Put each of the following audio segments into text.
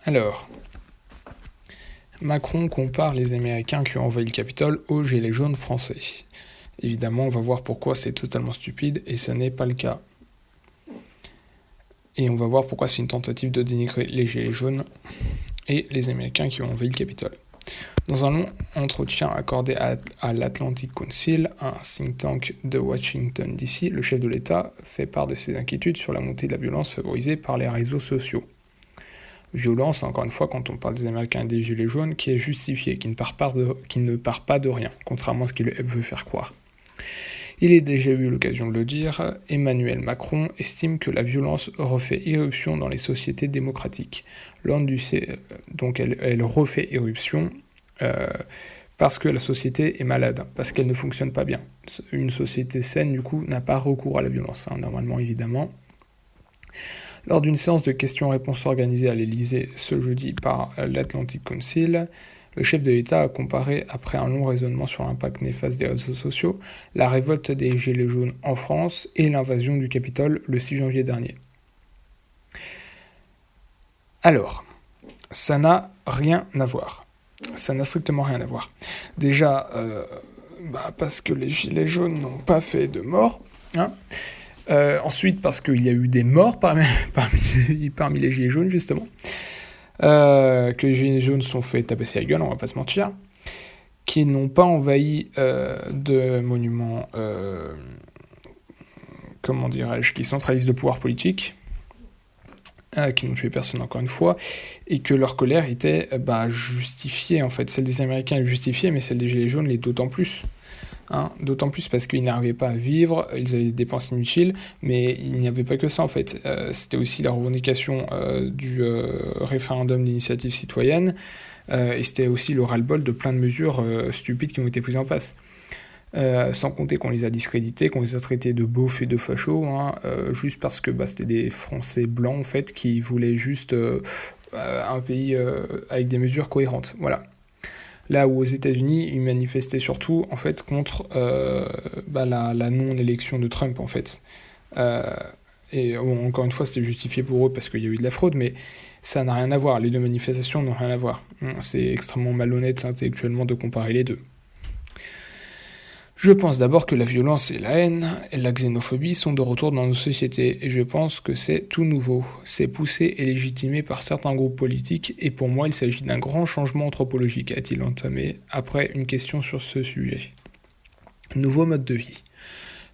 Alors, Macron compare les Américains qui ont envahi le Capitole aux gilets jaunes français. Évidemment, on va voir pourquoi c'est totalement stupide et ça n'est pas le cas. Et on va voir pourquoi c'est une tentative de dénigrer les gilets jaunes et les Américains qui ont envahi le Capitole. Dans un long entretien accordé à l'Atlantic Council, un think tank de Washington DC, le chef de l'État fait part de ses inquiétudes sur la montée de la violence favorisée par les réseaux sociaux. Violence, encore une fois, quand on parle des Américains et des Gilets jaunes, qui est justifiée, qui ne part pas de rien, contrairement à ce qu'il veut faire croire. Il est déjà eu l'occasion de le dire, Emmanuel Macron estime que la violence refait éruption dans les sociétés démocratiques. Donc elle refait éruption parce que la société est malade, parce qu'elle ne fonctionne pas bien. Une société saine, du coup, n'a pas recours à la violence, normalement, évidemment. Lors d'une séance de questions-réponses organisée à l'Élysée ce jeudi par l'Atlantic Council, le chef de l'État a comparé, après un long raisonnement sur l'impact néfaste des réseaux sociaux, la révolte des Gilets jaunes en France et l'invasion du Capitole le 6 janvier dernier. Alors, ça n'a rien à voir. Ça n'a strictement rien à voir. Déjà, parce que les Gilets jaunes n'ont pas fait de morts, hein. Ensuite, parce qu'il y a eu des morts parmi les Gilets jaunes, justement. Que les Gilets jaunes se sont fait tabasser la gueule, on va pas se mentir. Qui n'ont pas envahi de monuments, comment dirais-je, qui centralisent le pouvoir politique, qui n'ont tué personne encore une fois, et que leur colère était justifiée, en fait. Celle des Américains est justifiée, mais celle des Gilets jaunes l'est d'autant plus. D'autant plus parce qu'ils n'arrivaient pas à vivre, ils avaient des dépenses inutiles, mais il n'y avait pas que ça en fait. C'était aussi la revendication du référendum d'initiative citoyenne, et c'était aussi le ras-le-bol de plein de mesures stupides qui ont été prises en place. Sans compter qu'on les a discrédités, qu'on les a traités de beaufs et de fachos, juste parce que c'était des Français blancs en fait qui voulaient juste un pays avec des mesures cohérentes. Voilà. Là où aux États-Unis, ils manifestaient surtout en fait contre la non-élection de Trump en fait. Et encore une fois, c'était justifié pour eux parce qu'il y a eu de la fraude, mais ça n'a rien à voir. Les deux manifestations n'ont rien à voir. C'est extrêmement malhonnête intellectuellement de comparer les deux. Je pense d'abord que la violence et la haine et la xénophobie sont de retour dans nos sociétés, et je pense que c'est tout nouveau. C'est poussé et légitimé par certains groupes politiques, et pour moi il s'agit d'un grand changement anthropologique, a-t-il entamé, après une question sur ce sujet. Nouveau mode de vie.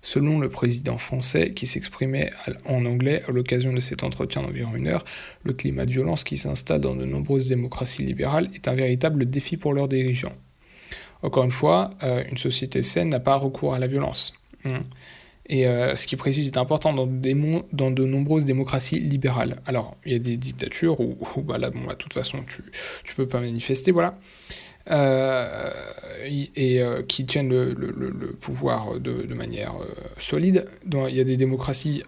Selon le président français, qui s'exprimait en anglais à l'occasion de cet entretien d'environ 1 heure, le climat de violence qui s'installe dans de nombreuses démocraties libérales est un véritable défi pour leurs dirigeants. Encore une fois, une société saine n'a pas recours à la violence. Et ce qui précise est important dans de nombreuses démocraties libérales. Alors, il y a des dictatures où de toute façon, tu peux pas manifester, voilà. Qui tiennent le pouvoir de manière solide. Il y a des démocraties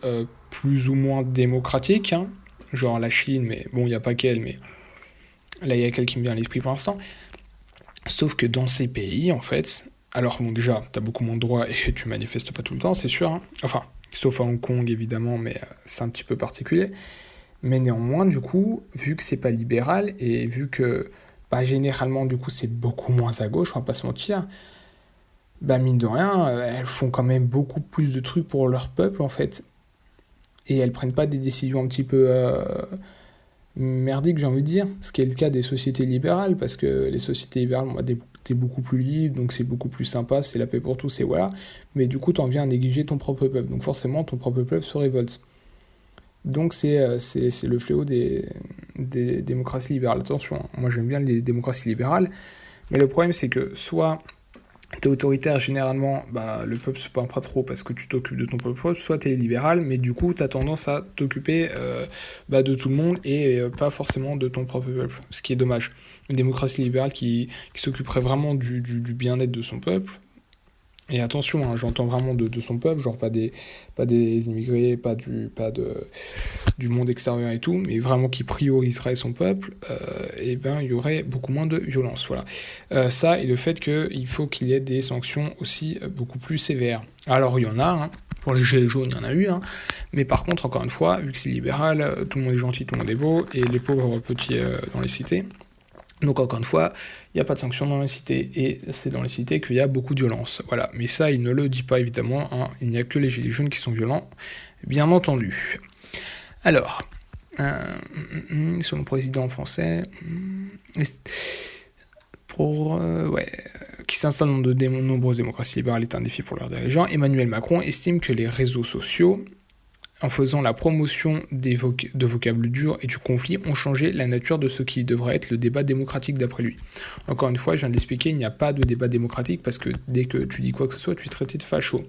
plus ou moins démocratiques, genre la Chine, mais bon, il n'y a pas qu'elle, mais là, il y a qu'elle qui me vient à l'esprit pour l'instant. Sauf que dans ces pays, en fait, alors bon, déjà, t'as beaucoup moins de droits et tu manifestes pas tout le temps, c'est sûr. Enfin, sauf à Hong Kong, évidemment, mais c'est un petit peu particulier. Mais néanmoins, du coup, vu que c'est pas libéral et vu que, généralement, du coup, c'est beaucoup moins à gauche, on va pas se mentir, mine de rien, elles font quand même beaucoup plus de trucs pour leur peuple, en fait. Et elles prennent pas des décisions un petit peu merdique, j'ai envie de dire, ce qui est le cas des sociétés libérales, parce que les sociétés libérales, t'es beaucoup plus libre, donc c'est beaucoup plus sympa, c'est la paix pour tous, et voilà, mais du coup, t'en viens à négliger ton propre peuple, donc forcément, ton propre peuple se révolte. Donc c'est le fléau des démocraties libérales. Attention, moi j'aime bien les démocraties libérales, mais le problème c'est que soit t'es autoritaire, généralement, le peuple se plaint pas trop parce que tu t'occupes de ton propre peuple, soit t'es libéral, mais du coup, t'as tendance à t'occuper de tout le monde et pas forcément de ton propre peuple, ce qui est dommage. Une démocratie libérale qui s'occuperait vraiment du bien-être de son peuple, et attention, j'entends vraiment de son peuple, genre pas des immigrés, pas du monde extérieur et tout, mais vraiment qui prioriserait son peuple, il y aurait beaucoup moins de violence. Voilà. Ça, et le fait qu'il faut qu'il y ait des sanctions aussi beaucoup plus sévères. Alors, il y en a, Pour les gilets jaunes, il y en a eu, hein. Mais par contre, encore une fois, vu que c'est libéral, tout le monde est gentil, tout le monde est beau, et les pauvres petits dans les cités. Donc encore une fois, il n'y a pas de sanctions dans les cités, et c'est dans les cités qu'il y a beaucoup de violence. Voilà, mais ça, il ne le dit pas évidemment, hein. Il n'y a que les gilets jaunes qui sont violents, bien entendu. Alors, sur le président français, qui s'installe dans de nombreuses démocraties libérales est un défi pour leurs dirigeants. Emmanuel Macron estime que les réseaux sociaux, en faisant la promotion de vocables durs et du conflit, ont changé la nature de ce qui devrait être le débat démocratique d'après lui. Encore une fois, je viens d'expliquer, il n'y a pas de débat démocratique parce que dès que tu dis quoi que ce soit, tu es traité de facho.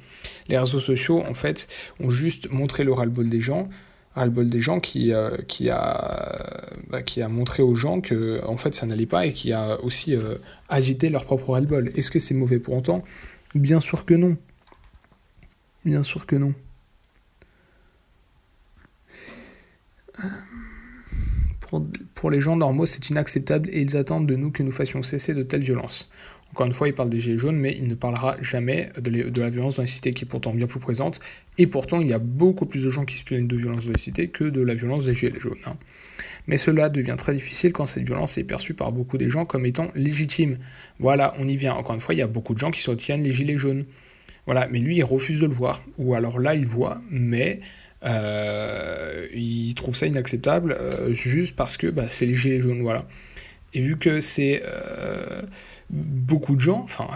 Les réseaux sociaux, en fait, ont juste montré le ras-le-bol des gens, qui a montré aux gens que en fait ça n'allait pas et qui a aussi agité leur propre ras-le-bol. Est-ce que c'est mauvais pour autant ? Bien sûr que non. Bien sûr que non. Pour les gens normaux, c'est inacceptable et ils attendent de nous que nous fassions cesser de telles violences. Encore une fois, il parle des gilets jaunes, mais il ne parlera jamais de la violence dans les cités qui est pourtant bien plus présente. Et pourtant, il y a beaucoup plus de gens qui se plaignent de violence dans les cités que de la violence des gilets jaunes, hein. Mais cela devient très difficile quand cette violence est perçue par beaucoup des gens comme étant légitime. Voilà, on y vient. Encore une fois, il y a beaucoup de gens qui soutiennent les gilets jaunes. Voilà, mais lui, il refuse de le voir. Ou alors là, il voit, mais il trouve ça inacceptable juste parce que c'est les gilets jaunes, voilà. Et vu que c'est beaucoup de gens, enfin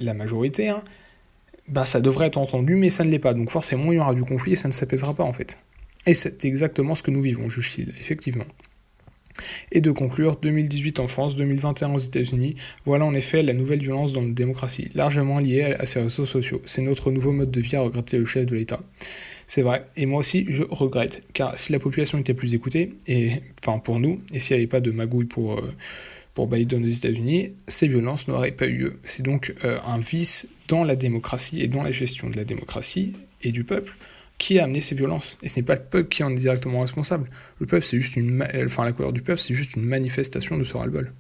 la majorité, hein, ça devrait être entendu, mais ça ne l'est pas. Donc forcément, il y aura du conflit et ça ne s'apaisera pas en fait. Et c'est exactement ce que nous vivons, juge-t-il, effectivement. Et de conclure, 2018 en France, 2021 aux États-Unis, voilà en effet la nouvelle violence dans notre démocratie, largement liée à ces réseaux sociaux. C'est notre nouveau mode de vie, à regretter le chef de l'État. C'est vrai, et moi aussi je regrette, car si la population était plus écoutée, pour nous, et s'il n'y avait pas de magouille pour Biden aux États-Unis, ces violences n'auraient pas eu lieu. C'est donc un vice dans la démocratie et dans la gestion de la démocratie et du peuple qui a amené ces violences. Et ce n'est pas le peuple qui en est directement responsable. Le peuple, c'est juste la couleur du peuple, c'est juste une manifestation de ce ras-le-bol.